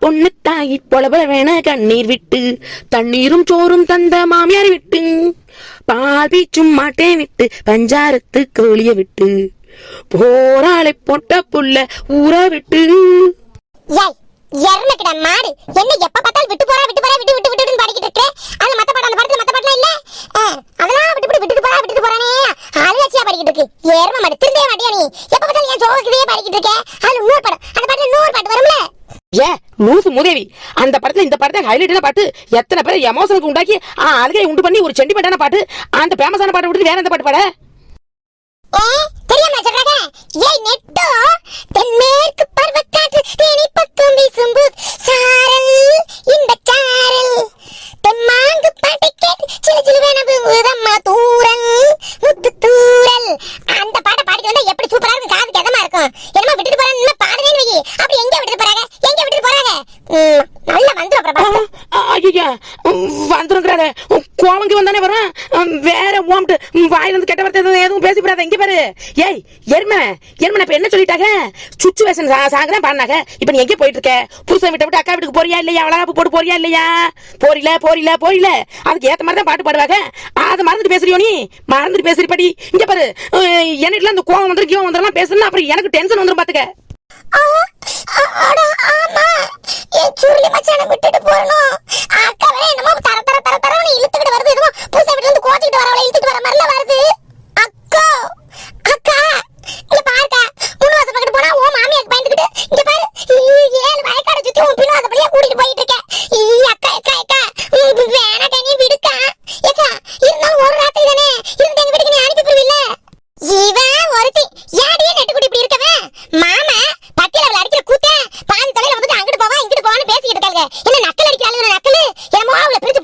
பொண்ணு தாய் பொலபல வேண கண்ணீர் விட்டு தண்ணீரும் சோறும் தந்த மாமியார் விட்டு பால் பீச்சும் மாட்டே விட்டு பஞ்சாரத்து கோழிய விட்டு போராளை பொட்ட புள்ள ஊற விட்டு. எர்னக்கட மாடு என்ன எப்ப பார்த்தாலும் விட்டு போறா விட்டு விட்டுன்னு பாடிக்கிட்டு இருக்கே. அது மத்த பாட்டு அந்த பாட்டுலாம் இல்ல. அதெல்லாம் விட்டு போறானே ஆளுச்சியா பாடிக்கிட்டு இருக்கு. எர்ம மாடு திருந்தே மாட்டியா நீ? எப்ப பார்த்தாலும் என் சோகத்தையே பாடிக்கிட்டு இருக்கே. அது இன்னொரு பாட்டு, அந்த பாட்டுல இன்னொரு பாட்டு வரும்ல. லூசு மூதேவி, அந்த படத்துல இந்த படத்தை ஹைலைட்டான பாட்டு எத்தனை பேர் எமோஷனுக்கு உண்டாக்கி அதுக்கே உண்டு பண்ணி ஒரு சென்டிமெண்டான பாட்டு. அந்த ஃபேமஸான பாட்டு விட்டு வேற எந்த பாட்டு பாட தெரியாம சொல்றாங்க. ஏய் நெட்டோ, தென்மேற்கு பருவக்காற்று தேனி பக்கம் வீசும்பு சாரல் இந்த சாரல் தெம்மாங்கு பாட்டை கேட்டு சில சில வேணமா தூரல் முத்து தூரல். அந்த பாட்டை பாடிட்டு வந்தா எப்படி சூப்பரா இருக்கும், காதுக்கு எதமா இருக்கும். என்னமா விட்டுட்டு போறாங்க பாடுறேன்னு வை. அப்படி எங்க விட்டுட்டு போறாங்க நல்லா வந்துடும். ஐயா வந்துருங்கிறாரு, கோவங்க வந்தானே வரும். வேற ஓம்ட்டு வாயிலிருந்து கெட்ட வார்த்தை எதுவும் பேசி போறாத. இங்க பாரு, ஏய் எருமை இப்ப என்ன சொல்லிட்டாங்க, சுச்சுவேஷன் சாங்கதான் பாடினாங்க. இப்ப நீ எங்க போயிட்டு இருக்க? புருஷன் விட்டு அக்கா வீட்டுக்கு போறியா இல்லையா? அவளாப்பு போட்டு போறியா இல்லையா? போரில அதுக்கு ஏத்த மாதிரி தான் பாட்டு பாடுவாங்க. அதை மறந்துட்டு பேசுறியோ நீ? மறந்துட்டு பேசுறி படி. இங்க பாரு, என்னிட்டுல அந்த கோவம் வந்துரு கீவம் வந்துடலாம் பேசுனா அப்புறம் எனக்கு டென்ஷன் வந்துடும் பாத்துக்க. சுருளி மச்சான விட்டுட்டு போறணும். அக்கா வேற என்னமோ தரன்னு இழுத்துக்கிட்டு வருது. என்னமோ பூசை வீட்டுல இருந்து கோச்சிட்டு வரவளை இழுத்துட்டு வர மாதிரில வருது. அக்கா இங்க பாருக்கா, முன்வாச பக்கத்து போனா ஓ மாமியாருக்கு பயந்துக்கிட்டு இங்க பாரு 7 வயக்காட சுத்தி உன் பின்வாசப்படியா கூட்டிட்டு போயிட்டு இருக்க. அக்கா வேணாக்கா நீ விடுக்கா. ஏக்கா இருந்தாலும் ஒரு ராத்திரி தானே இருந்து எங்க வீட்டுக்கு நீ அனுப்பி போடுவில்ல. இவன் ஒருத்தி யாடியே நெட்டுக்குடி இப்படி இருக்கவன் மாமா பத்தியில அவளை அடிக்கிற கூத்த பாதி தலையில வந்துட்டு அங்கிட்டு போவா இங்கிட்டு போவான்னு பேசிக்கிட்டு இருக்காங்க. என்ன நக்கல் அடிக்கிறாங்க நக்கல். என்னமோ அவளை பிரிச்சு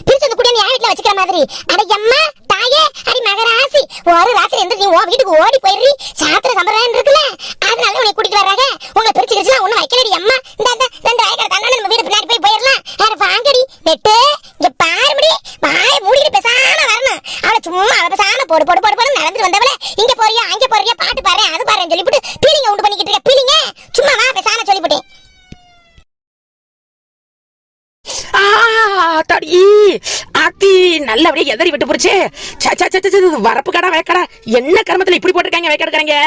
பிரிச்சு அந்த குடியை என் வீட்டுல வச்சுக்கிற மாதிரி. அட எம்மா தாயே அடி மகராசி, ஒரு ராத்திரி எந்த நீ உன் வீட்டுக்கு ஓடி போயிடுறி. சாத்திர சம்பிரதாயம் இருக்குல்ல, அதனால உன்னை கூட்டிட்டு வர்றாங்க. உங்களை பிரிச்சு கிரிச்சுலாம் ஒண்ணும் வைக்கலடி அம்மா. இந்த 2 வயக்கார தண்ணான நம்ம வீடு பின்னாடி போயிடலாம். வாங்கடி நெட்டு இங்க பாருபடி வாயை மூடிட்டு பேசாம வரணும். அவளை சும்மா அவளை பேசாம போடு நடந்துட்டு வந்தவள இங்க போறியா அங்க போறியா பாட்டு பாரு அது பாருன்னு சொல்லிவிட்டு பீலிங்க உண்டு பண்ணிக்கிட்டு இருக்க. பீலிங்க சும்மா வா பேசாம சொல்லிவிட்டேன். நல்லபடியா எதறி விட்டு போச்சு. வரப்பு கடா வயக்கடா என்ன கர்மத்துல இப்படி போட்டிருக்காங்க வயக்காடுக்காரங்க.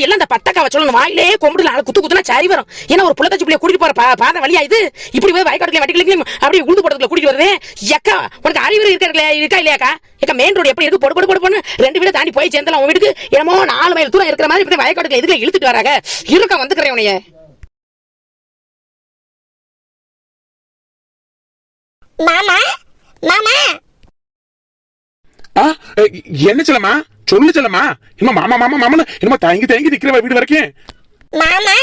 எல்லாம் அந்த பத்தக்காவை சொல்லணும். வாயிலே கொம்புல குத்துனா சரி வரும். ஏன்னா ஒரு புள்ளத்தாச்சி பிள்ளைய கூட்டிட்டு போற பாதை வழியா இது. இப்படி போய் வயக்காடுல வட்டிக்கலையும் அப்படியே உழுந்து போடுறதுல கூட்டிட்டு வருது. எக்கா உனக்கு அறிவு இருக்கா இல்லையாக்கா? ஏக்கா மெயின் ரோடு எப்படி இருக்கு? பொடு 2 வீடு தாண்டி போய் சேர்ந்தலாம். உன் வீட்டுக்கு என்னமோ 4 மைல் தூரம் இருக்கிற மாதிரி இப்படி வயக்காடுல எதுக்கு இழுத்துட்டு வராங்க. இருக்க வந்துக்கிறேன் உனைய. மாமா என்ன சொல்லமா சொல்லு சொல்லமா. இன்னும் மாமா என்னமோ தயங்கி நிக்கிற வீடு வரைக்கும். மாமா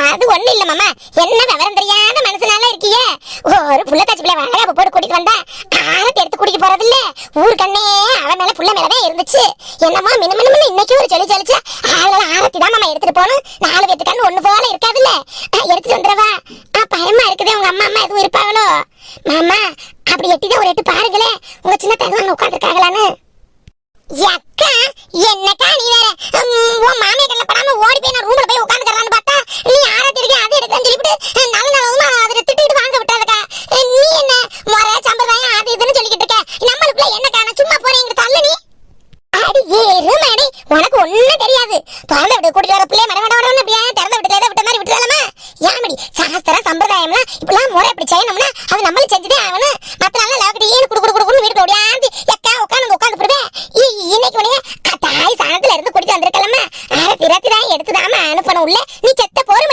அது ஒண்ணு இல்ல மாமா, என்ன விவரம் தெரியாத மனசுனால இருக்கியே. ஒரு புள்ளத்தாச்சி பிள்ளை வளகாப்பு போட்டு கூட்டிட்டு வந்தா ஆரத்தி எடுத்து கூட்டிட்டு போறது இல்ல. ஊரு கண்ணே அவன் மேல புள்ள மேலதான் இருந்துச்சு. என்னமோ மினமினு இன்னைக்கு ஒரு சொல்லிச்சு. அதனால ஆரத்தி தான் மாமா எடுத்துட்டு போகணும். 4 பேத்து கண்ணு ஒண்ணு போல இருக்காதுல்ல, எடுத்துட்டு வந்துடவா. பயமா இருக்குது. உங்க அம்மா எதுவும் இருப்பாங்களோ? மாமா அப்படி எட்டிதான் ஒரு எட்டு பாருங்களேன், உங்க சின்ன தகவல் உட்காந்துருக்காங்களான்னு. அக்கா என்னக்கா நீ வேற உன் மாமியாக்கல்ல படாம ஓடி போய் நான் ரூம்ல போய் உட்காந்துக்கறான்னு பார்த்தா நீ ஆரத்தி எடுக்க அது எடுக்கன்னு சொல்லிவிட்டு நல்ல அதை திட்டிட்டு வாங்க விட்டாதக்கா. நீ என்ன முறை சம்பிரதாயம் அது இதுன்னு சொல்லிக்கிட்டு இருக்க. நம்மளுக்குள்ள என்னக்கா நான் சும்மா போறேன் இங்க தள்ளு நீ. அடி ஏறுமாடி உனக்கு ஒண்ணும் தெரியாது. திறந்த விட்டு கூட்டிட்டு வர பிள்ளைய மடமடன்னு அப்படியே திறந்த விட்ட மாதிரி விட்டுலாமா? ஏமடி சாஸ்திர சம்பிரதாயம்லாம் இப்பெல்லாம் முறை எப்படி செய்யணும்னா அது நம்மளும் செஞ்சுட்டே ஆகணும். மத்த நாள் லாக்கடியே குடுக்குன்னு வீட்டுல ஓடியாந்து எக்கா உட்காந்து போடுவேன். இன்னைக்கு உடனே தாய் சாணத்துல இருந்து குடிச்சு வந்திருக்கலாமா? ஆரத்தி தான் எடுத்துதாம அனுப்பணும் உள்ள. நீ செத்த போரு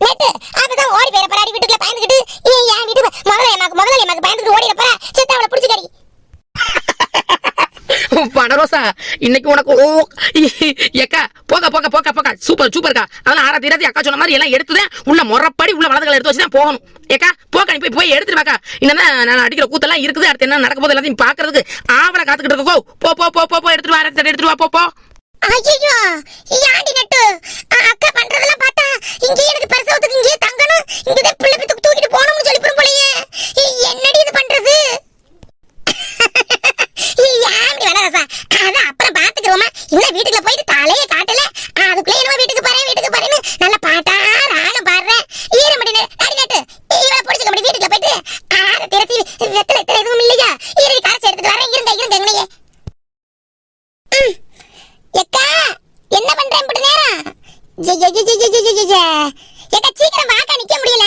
நேட்டு அப்பதான் ஓடி போயிட போறாடி வீட்டுக்குள்ள பயந்துக்கிட்டு. என் வீட்டு முதல்ல பயந்துக்கிட்டு ஓடிட போற. செத்த அவளை பிடிச்சிக்கடி. பனரோசா இன்னைக்கு உனக்கு ஏக்கா போக சூப்பர்க்கா. அதெல்லாம் ஆராத்தி அக்கா சொன்ன மாதிரி எல்லாம் எடுத்துதான் உள்ள முறப்படி உள்ள வலதுகளை எடுத்து வச்சுதான் போகணும். ஏக்கா போக்கா நீ போய் எடுத்துட்டு வாக்கா. இன்னும் நான் அடிக்கிற கூத்தெல்லாம் இருக்குது. அடுத்து என்ன நடக்க போது எல்லாத்தையும் பாக்குறதுக்கு ஆவலை காத்துக்கிட்டு இருக்கோ. போ எடுத்துட்டு வா போ. ஐயோ யாண்டி நட்டு அக்கா பண்றதெல்லாம் பார்த்தா இங்க எனக்கு பிரசவத்துக்கு இங்கே தங்கணும், இங்க பிள்ளை தூக்கிட்டு போகணும்னு சொல்லி போறீங்க. என்னடி இது பண்றது? அதான் அப்புறம் பாத்துக்கிறோமா. இன்னும் வீட்டுக்குள்ள போயிட்டு தலைய காட்டல. அதுக்குள்ள என்னமோ வீட்டுக்கு போறேன்னு நல்ல பாட்டா ராகம் பாடுறேன். ஈரமடி காப்பி வெத்தலை எதுவும் இல்லையா? இருடி காசு எடுத்துட்டு வரேன். இருங்க எங்கனையே. எக்கா என்ன பண்றேன் இப்படி நேரம்? எக்கா சீக்கிரம் வாக்கா, நிக்க முடியல.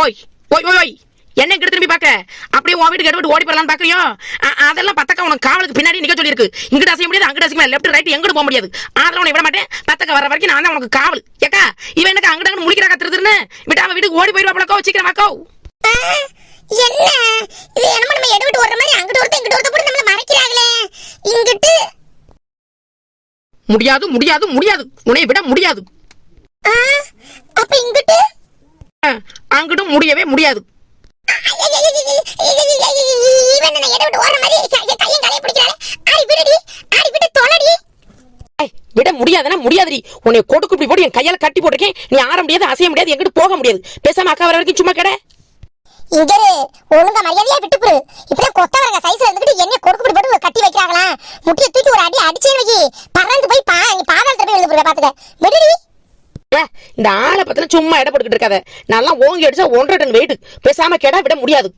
ஓய் ஓய் ஓய் ஓய், என்ன இங்கிட்டு திரும்பி பாக்க? அப்படியே உன் வீட்டுக்கு எடுத்து ஓடி போடலான்னு பாக்குறியோ? அதெல்லாம் பத்தக்கா உனக்கு காவலுக்கு பின்னாடி நிக்க சொல்லி இருக்கு. இங்கிட்ட அசைய முடியாது, அங்கிட்ட அசைய லெஃப்ட் ரைட் எங்கிட்டு போக முடியாது. அதெல்லாம் உன்னை விட மாட்டேன். பத்தக்கா வர வரைக்கும் நான் தான் உனக்கு காவல். ஏக்கா இவன் எனக்கு அங்கிட்ட முழிக்கிறா கத்துறதுன்னு விட்டு அவன் வீட்டுக்கு ஓடி போயிடுவா பழக்கோ. சீக்கிரம் வாக்கோ. என்ன இது? என்னமோ நம்ம எடுவிட்டு ஓடுற மாதிரி அங்கிட்டு ஒருத்த இங்கிட்டு ஒருத்த போட்டு நம்மள மறைக்கிறாங்களே. இங்கிட்டு முடியாது முடியாது முடியாது, உன்னை விட முடியாது. அப்ப இங்கிட்டு அங்கிட்டும் முடியவே முடியாது. இவன் என்ன எடுவிட்டு ஓடுற மாதிரி கையும் காலையும் பிடிக்கிறாளே. ஆடி விடுடி, ஆடி விட்டு தொலைடி. விட முடியாதுன்னா முடியாதுடி. உன்னை கொடுக்கு இப்படி போட்டு என் கையால கட்டி போட்டிருக்கேன். நீ ஆட முடியாது, அசைய முடியாது, எங்கிட்டு போக முடியாது. பேசாம அக்கா வர வரைக்கும் சும்மா கடை. இங்க ஒழுங்கா மரியாதையா விட்டுப்புரு. இப்படியே கொத்தவரங்க சைஸ்ல இருந்துட்டு என்ன கொடுக்கு போட்டு கட்டி வைக்கிறாங்களா? முட்டியை தூக்கி ஒரு அடி அடிச்சே வை, பறந்து போய் பாதாளத்துல போய் எழுதுற பாத்துக்க. விடுடி. இந்த ஆளை பத்தின சும்மா இட போட்டுக்கிட்டு இருக்காத. நல்லா ஓங்கி அடிச்சா 1.5 டன் வெயிட். பேசாம கேடா விட முடியாது.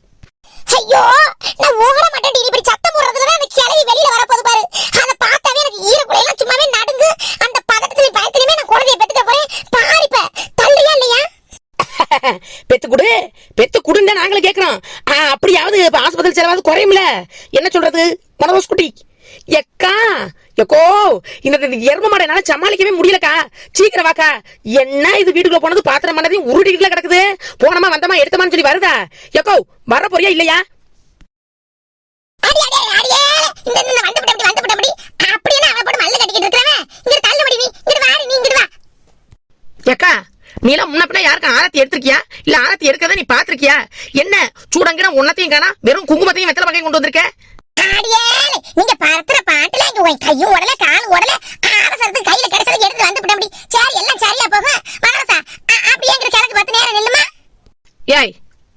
ஐயோ நான் ஓட மாட்டேன். இப்படி சத்தம் போடுறதுல அந்த கிளவி வெளியில வர போது பாரு. அத பார்த்தாவே எனக்கு ஈரக்குலையெல்லாம் சும்மாவே நடுங்கு. அந்த பதட்டத்துல பயத்திலுமே நான் குழந்தைய பெத்துக்க போறேன். பாரிப்ப தள்ளியா இல்லையா? பெத்து குடுன்னு நாங்களும் கேக்குறோம். அப்படியாவது ஆஸ்பத்திரி செலவாவது குறையும்ல. என்ன சொல்றது மனோஸ் குட்டி? எக்கா எக்கோ, இந்த எரும மாடை என்னால சமாளிக்கவே முடியலக்கா. சீக்கிரம் வாக்கா. என்ன இது வீட்டுக்குள்ள போனது பாத்திரம் பண்ணதையும் உருட்டிட்டுல கிடக்குது. போனமா வந்தமா எடுத்தமான்னு சொல்லி வருதா? எக்கோ வர போறியா இல்லையா? எக்கா நீலாம் முன்ன பின்ன யாருக்கும் ஆரத்தி எடுத்திருக்கியா? இல்ல ஆரத்தி எடுக்கறத நீ பாத்திருக்கியா? என்ன சூடங்கிற உன்னத்தையும் காணா, வெறும் குங்குமத்தையும் வெத்தலை வகை கொண்டு வந்திருக்க. நீங்க பரத்துற பாட்டுல கையும் உடல காலும் உடல அவசரத்து கையில கிடைச்சது எடுத்து வந்து விட முடியும். சரி எல்லாம் சரியா போகும். மனோசா அப்படியே கிழக்கு பார்த்து நேரம் நில்லுமா. ஏய்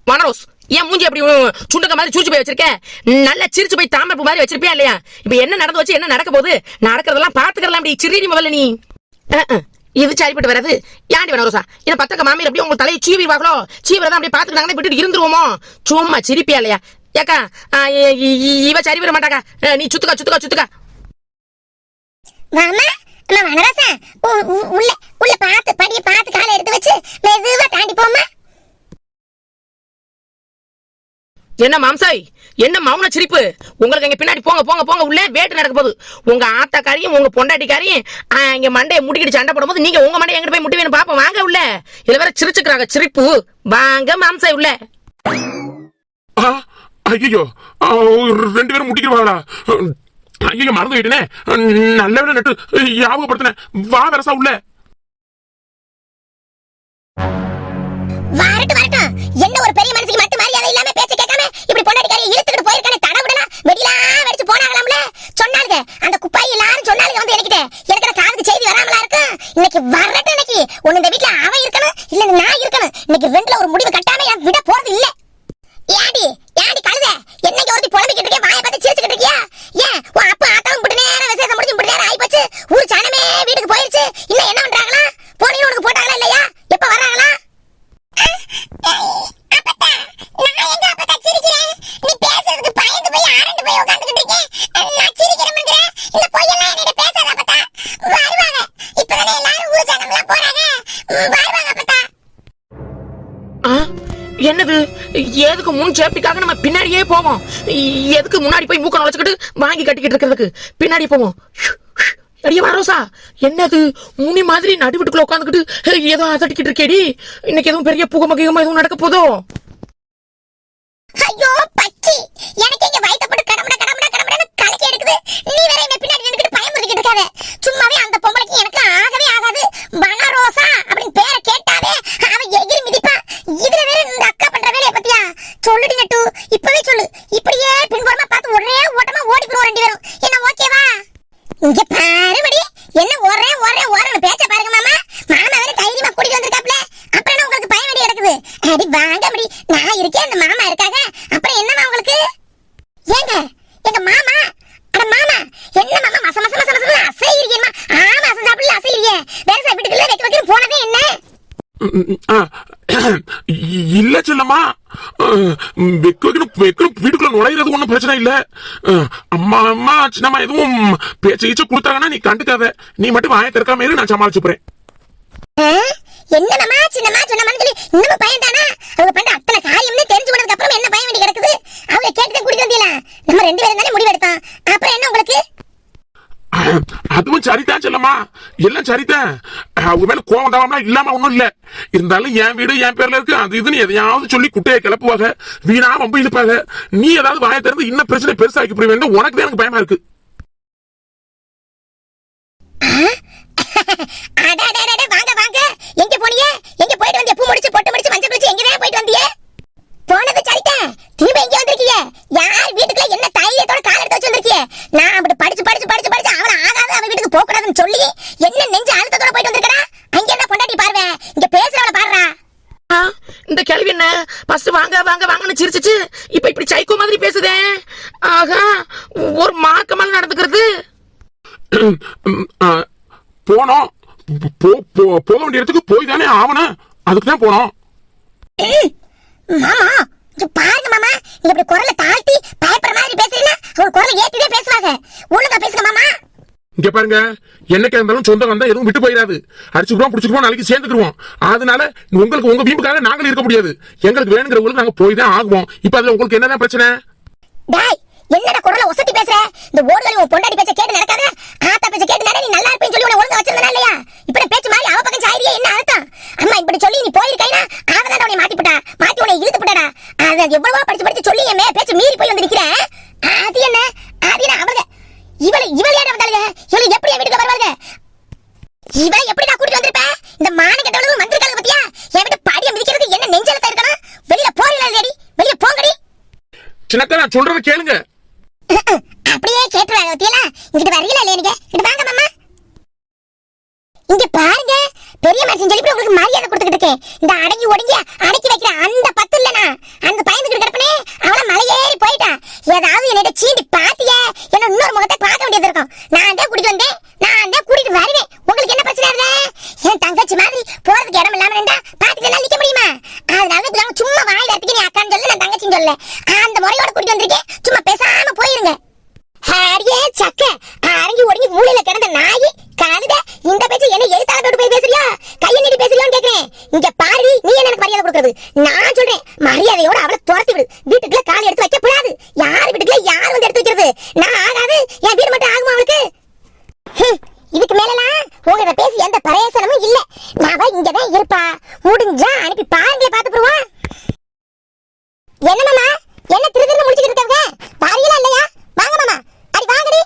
மனோஸ், ஏன் மூஞ்சி அப்படி சுண்டுக்க மாதிரி சூச்சு போய் வச்சிருக்க? நல்லா சிரிச்சு போய் தாமரப்பு மாதிரி வச்சிருப்பியா இல்லையா? இப்ப என்ன நடந்து வச்சு என்ன நடக்க போகுது? நடக்கிறதெல்லாம் பாத்துக்கலாம். அப்படி சிறிடி முதல்ல நீ. இது சரிப்பட்டு வராது. ஏன்டி மனோசா, என்ன பத்தக்க மாமியார் அப்படியே உங்க தலையை சீவிடுவாங்களோ? சீவிரதான் அப்படியே பாத்துக்கிட்டாங்கன்னா விட்டுட்டு இருந்துருவோமோ? சும்மா சிரிப்பியா இல்லையா? ஏக்கா இவ சரி வர மாட்டாக்கா. நீ சுத்துக்கா. மாமா மனோசா உள்ள உள்ள பார்த்து படிய பார்த்து காலை எடுத்து வச்சு மெதுவா தாண்டி போமா. என்ன மாம்சாய், என்ன மௌன சிரிப்பு? உங்களுக்கு எங்க பின்னாடி போங்க உள்ள வேட்டு நடக்க போகுது. உங்க ஆத்தாக்காரியும் உங்க பொண்டாட்டிக்காரியும் இங்க மண்டையை முட்டிக்கிட்டு சண்டை போடும் போது நீங்க உங்க மண்டையை எங்கிட்ட போய் முட்டி வேணும் பாப்போம். வாங்க உள்ள. இதுல வேற சிரிச்சுக்கிறாங்க சிரிப்பு. வாங்க மாம்சாய் உள்ள. ஐயோ 2 பேரும் முட்டிக்கிடுவாங்களா? ஐயோ மறந்து போயிட்டேனே. நல்ல வேலை நட்டு ஞாபகப்படுத்தினேன். வா வரசா உள்ள. வரட்டும். என்ன ஒரு பெரிய மனுஷிக்கு மட்டும் மரியாதை இல்லாம பேச்ச கேட்காம இப்படி பொண்டாட்டிக்காரியை இழுத்துக்கிட்டு போயிருக்கானே. தட விடல வெடிலாம் வெடிச்சு போனாங்களாம்ல. சொன்னாங்க அந்த குப்பாய் எல்லாரும் சொன்னாங்க வந்து எனக்கு காதுக்கு செய்தி வராமலா இருக்கு. இன்னைக்கு வரட்டும். இன்னைக்கு ஒண்ணு இந்த வீட்டுல அவ இருக்கணும், இல்ல நான் இருக்கணும். இன்னைக்கு 2ல ஒரு முடிவு கட்டாம என் விட போறது இல்ல. ஏடி கழுத, என்னைக்கு ஒருத்தி புலம்பிக்கிட்டு இருக்கே, வாயை பார்த்து சிரிச்சுக்கிட்டு இருக்கியா? ஏன் உன் அப்பா ஆத்தாவும் இப்படி நேரம் விசேஷம் முடிஞ்சு இப்படி நேரம் ஆயிப்போச்சு. ஊர் சனமே வீட்டுக்கு போயிருச்சு. இல்ல என்ன பண்றாங்களா? போனீங்க உனக்கு போட்டாங்களா இல்லையா? எப்ப வர்றாங்களா? என்னது? எதுக்கு முன் சேஃப்டிக்காக நம்ம பின்னாடியே போவோம்? எதுக்கு முன்னாடி போய் மூக்க நுழைச்சுக்கிட்டு வாங்கி கட்டிக்கிட்டு இருக்கிறதுக்கு பின்னாடி போவோம்? அடியே மனோசா, என்னது முனி மாதிரி நடுவிட்டுக்குள்ள உட்காந்துக்கிட்டு ஏதோ அதட்டிக்கிட்டு இருக்கேடி. இன்னைக்கு எதுவும் பெரிய புகமகிகமா எதுவும் நடக்க போதோ? ஐயோ பச்சி, எனக்கு இங்க வயித்தப்பட்டு கடமடன்னு கலக்கி எடுக்குது. நீ வேற என்ன பின்னாடி நின்னுக்கிட்டு பயமுறுத்திக்கிட்டு இருக்காத. சும்மாவே அந்த பொம்பளைக்கு எனக்கு ஆகவே ஆகாது. வனரோசா அப்படின்னு பேரை கேட்டாவே அவ எகிரி மிதிப்பா. இதுல வேற இந்த அக்கா பண்ற வேலைய பத்தியா? சொல்லுடி நட்டு, இப்பவே சொல்லு. இப்படியே பின்புறமா பார்த்து ஒரே ஓட்டமா ஓடி போறோம் 2 பேரும். என்ன ஓகேவா? இங்க பாருபடி, என்ன ஒரே பேச்ச பாருங்க மாமா. மாமா வேற தைரியமா கூட்டிட்டு வந்திருக்காப்ல. அப்புறம் என்ன உங்களுக்கு பயம் வேண்டி கிடக்குது? அடி வாங்க முடி, நான் இருக்கேன், அந்த மாமா இருக்காங்க. அப்புறம் என்னமா உங்களுக்கு? ஏங்க எங்க மாமா, அட மாமா என்ன மாமா மச அசைறீங்கம்மா. ஆமா அசைஞ்சாப்ல அசைறீங்க. வேற சார் வீட்டுக்குள்ள வைக்க போனதே என்ன? இல்ல செல்லம்மா, வெக்கணும் வீட்டுக்குள்ள நுழையிறது ஒண்ணும் பிரச்சனை இல்ல. அம்மா அம்மா சின்னம்மா எதுவும் பேச்சு கீச்சு கொடுத்தாங்கன்னா நீ கண்டுக்காத. நீ மட்டும் வாயை திறக்காம இரு, நான் சமாளிச்சு போறேன். என்னமா சின்னமா சொன்னமான்னு சொல்லி இன்னும் பையன் தானா? அவங்க பண்ற அத்தனை காரியம்னு தெரிஞ்சு போனதுக்கு அப்புறம் என்ன பயம் வேண்டி கிடக்குது? அவங்க கேட்டுதான் கூட்டிட்டு வந்தீங்களா? நம்ம 2 பேரும் தானே முடிவெடுத்தோம். அப்புறம் என்ன உங்களுக்கு? அதுவும் சரிதான் செல்லம்மா, எல்லாம் சரிதான். அவங்க மேல கோவம் தாவம்லாம் இல்லாம ஒண்ணும் இல்ல. இருந்தாலும் என் வீடு என் பேர்ல இருக்கு, அது இதுன்னு எதையாவது சொல்லி குட்டையை கிளப்புவாங்க, வீணா வம்பு இழுப்பாங்க. நீ ஏதாவது வாயை திறந்து இன்னும் பிரச்சனை பெருசாக்கி போய் வேண்டும். உனக்கு தான் எனக்கு பயமா இருக்கு. வாங்க வாங்க, எங்க போனீங்க? எங்க போயிட்டு வந்தீங்க? பூ முடிச்சு பொட்டு முடிச்சு மஞ்சள் குளிச்சு எங்க தான் போயிட்டு வந்தீங்க? போனது சரிதான், திரும்ப எங்க வந்திருக்கீங்க? யார் வீட்டுக்குள்ள என்ன தைரியத்தோட கால் எடுத்து வச்சு வந்திருக்கீங்க? நான் அப்படி படிச்சு அவள ஆகாத அவ வீட்டுக்கு போக கூடாதுன்னு சொல்லி என்ன நெஞ்சு அழுத்தத்தோட போயிட்டு வந்திருக்கா? அங்க என்ன பொண்டாட்டி பாருவே, இங்க பேசுறவள பாருடா. இந்த கேள்வி என்ன? ஃபர்ஸ்ட் வாங்க வாங்க வாங்கன்னு சிரிச்சிச்சு, இப்ப இப்படி சைக்கோ மாதிரி பேசுதே. ஆகா, ஒரு மாக்கமல் நடந்துக்கிறது. போனோம், போக வேண்டிய இடத்துக்கு போய் தானே ஆவணும், அதுக்கு தான் போனோம். மாமா இங்க பாருங்க மாமா, நீங்க இப்படி குரலை தாழ்த்தி பயப்படுற மாதிரி பேசுறீங்கன்னா அவங்க குரலை ஏத்திதான் பேசுவாங்க. ஒழுங்கா பேசுங்க மாமா. இங்க பாருங்க, என்னைக்கா இருந்தாலும் சொந்தம் வந்தா எதுவும் விட்டு போயிடாது. அடிச்சுக்குவோம் பிடிச்சுக்குவோம், நாளைக்கு சேர்ந்துக்குவோம். அதனால உங்களுக்கு உங்க வீட்டுக்காக நாங்களும் இருக்க முடியாது. எங்களுக்கு வேணுங்கிறவங்களுக்கு நாங்க போய் தான் ஆகுவோம். இப்ப அதுல உங்களுக்கு என்னதான் பிரச்சனை? டாய், என்னடா குரலை ஒசத்தி பேசுற? இந்த ஓடுகளை உன் பொண்டாட்டி பேச்ச கேட்டு நடக்காத, ஆத்தா பேச்ச கேட்டு நட. நீ நல்லா இருப்பேன்னு சொல்லி உன்னை ஒழுங்கா வச்சிருந்தா இல்லையா? இப்ப பேச்சு மாதிரி அவ பக்கம் சாயிரியே, என்ன அர்த்தம்? அம்மா இப்படி சொல்லி நீ போயிருக்கைனா அவதான் உன்னை மாத்தி உன்னை இழுத்து போட்டாடா. அது எவ்வளவோ படிச்சு சொல்லி என் பேச்சு மீறி போய் வந்து நிக்கிறேன். அது என்ன அவங்க இவளை யாரா வந்தாளுங்க? இவளை எப்படி என் வீட்டுக்கு வருவாங்க? இவளை எப்படி நான் கூட்டிட்டு வந்திருப்பேன்? இந்த மான கெட்டவளும் வந்திருக்காங்க பத்தியா? என் வீட்டு படியை மிதிக்கிறதுக்கு என்ன நெஞ்சலத்தை இருக்கணும்? வெளியில போறீங்களா? வெளியில போங்கடி. சின்னத்தா, நான் சொல்றத கேளுங்க. அப்படியே கேட்டுறாங்க பத்தியா? இங்கிட்டு வரீங்களா இல்லையா? நீங்க இங்கிட்டு வாங்க மாமா. இங்க பாருங்க, பெரிய மனுஷன் சொல்லி உங்களுக்கு மரியாதை கொடுத்துக்கிட்டு இருக்கேன். இந்த அடங்கி அடக்கி வைக்கிற அந்த பத்து இல்லனா அந்த பயந்துக்கிட்டு கிடப்பனே, அவள மலையேறி போயிட்டா. ஏதாவது என்னோட சீண்டி பாத்திய என்ன இன்னொரு முகத்தை பார்க்க வேண்டியது இருக்கும். நான் தான் கூட்டிட்டு வந்தேன், நான் தான் கூட்டிட்டு வருவேன். உங்களுக்கு என்ன பிரச்சனை இல்ல? என் தங்கச்சி மாதிரி போறதுக்கு இடம் இல்லாம இருந்தா பாத்துட்டு நிக்க முடியுமா? அதனால சும்மா வாயில அடிக்க நீ அக்கான்னு சொல்ல, நான் தங்கச்சின்னு சொல்ல. அந்த முறையோட கூட்டிட்டு வந்திருக்கேன், சும்மா பேசாம போயிருங்க. அடியே சக்க, அரங்கி ஒடுங்கி மூலையில கிடந்த நாயி கழுத, இந்த பேச்சு என்ன எழுத்தாளோட போய் பேசுறியா? கையை நீட்டி பேசுறியான்னு கேக்குறேன். இங்க பாரு, நீ என்ன எனக்கு மரியாதை கொடுக்கறது? நான் சொல்றேன், மரியாதையோட அவளை துரத்தி விடு. வீட்டுக்குள்ள கால் எடுத்து வைக்க கூடாது. யார் வீட்டுக்குள்ள யார் வந்து எடுத்து வைக்கிறது? நான் ஆகாது, என் வீடு மட்டும் ஆகுமா அவளுக்கு? இதுக்கு மேலாம் உங்ககிட்ட பேசி எந்த பிரயோசனமும் இல்ல. நான் இங்கதான் இருப்பா. முடிஞ்சா அனுப்பி பாருங்களே, பாத்து போடுவான். என்ன மாமா, என்ன திருதிருந்து முடிச்சுக்கிட்டு இருக்காங்க? பாருங்களா இல்லையா? வாங்க மாமா, அடி வாங்கடி.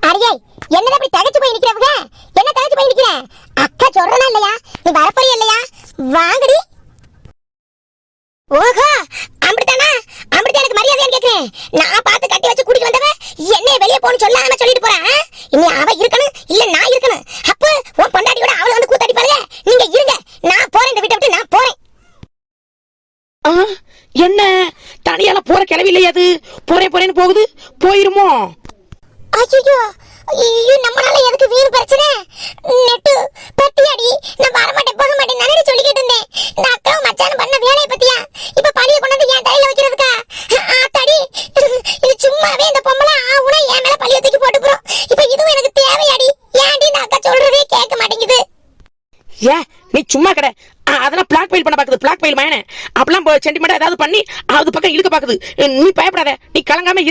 அடியே, என்னதான் இப்படி தகச்சு போய் நிக்கிறவங்க? என்ன தகச்சு போய் நிக்கிற? அக்கா சொல்றனா இல்லையா? நீ வரப்போறியா இல்லையா? வாங்கடி. ஓஹோ, அப்படித்தானா? அப்படித்தான் எனக்கு மரியாதையான்னு கேக்குறேன். நான் பார்த்து கட்டி வச்சு கூட்டிட்டு வந்தவன் என்னைய வெளியே போன்னு சொல்லாம சொல்லிட்டு போறான். இனி அவ இருக்கணும் இல்ல நான் இருக்கணும். அப்ப உன் பொண்டாட்டியோட அவளை வந்து கூத்தாடி பாருங்க. நீங்க இருங்க, நான் போறேன், இந்த வீட்டை விட்டு நான் போறேன். என்ன தனியால போற கிளவி இல்லையா? அது போறேன்னு போகுது, போயிருமோ? ஐயோ ஐயோ, நம்மளால எதுக்கு வீண் பிரச்சனை? நெட்டு பத்தியாடி, நான் வரமாட்டேன் போக மாட்டேன் நானே சொல்லிக்கிட்டு இருந்தேன். இந்த அக்காவும் மச்சானும் பண்ண வேலையை பத்தியா இப்ப பழிய கொண்டு வந்து என் தலையில வைக்கிறதுக்கா? ஆத்தாடி, இது சும்மாவே இந்த பொம்பளை ஆவுனா என் மேல பழிய தூக்கி போட்டு போறோம். இப்ப இதுவும் எனக்கு தேவையாடி? ஏன்டி இந்த அக்கா சொல்றதே கேட்க மாட்டேங்குது? ஏ நீ சும்மா கடை. அதெல்லாம் பிளாக் மெயில் பண்ண பாக்குது, பிளாக் மெயில் மயனே. அப்பெல்லாம் சென்டிமெண்டா ஏதாவது பண்ணி அது பக்கம் இழுக்க பாக்குது. நீ பயப்படாத, நீ கலங்காம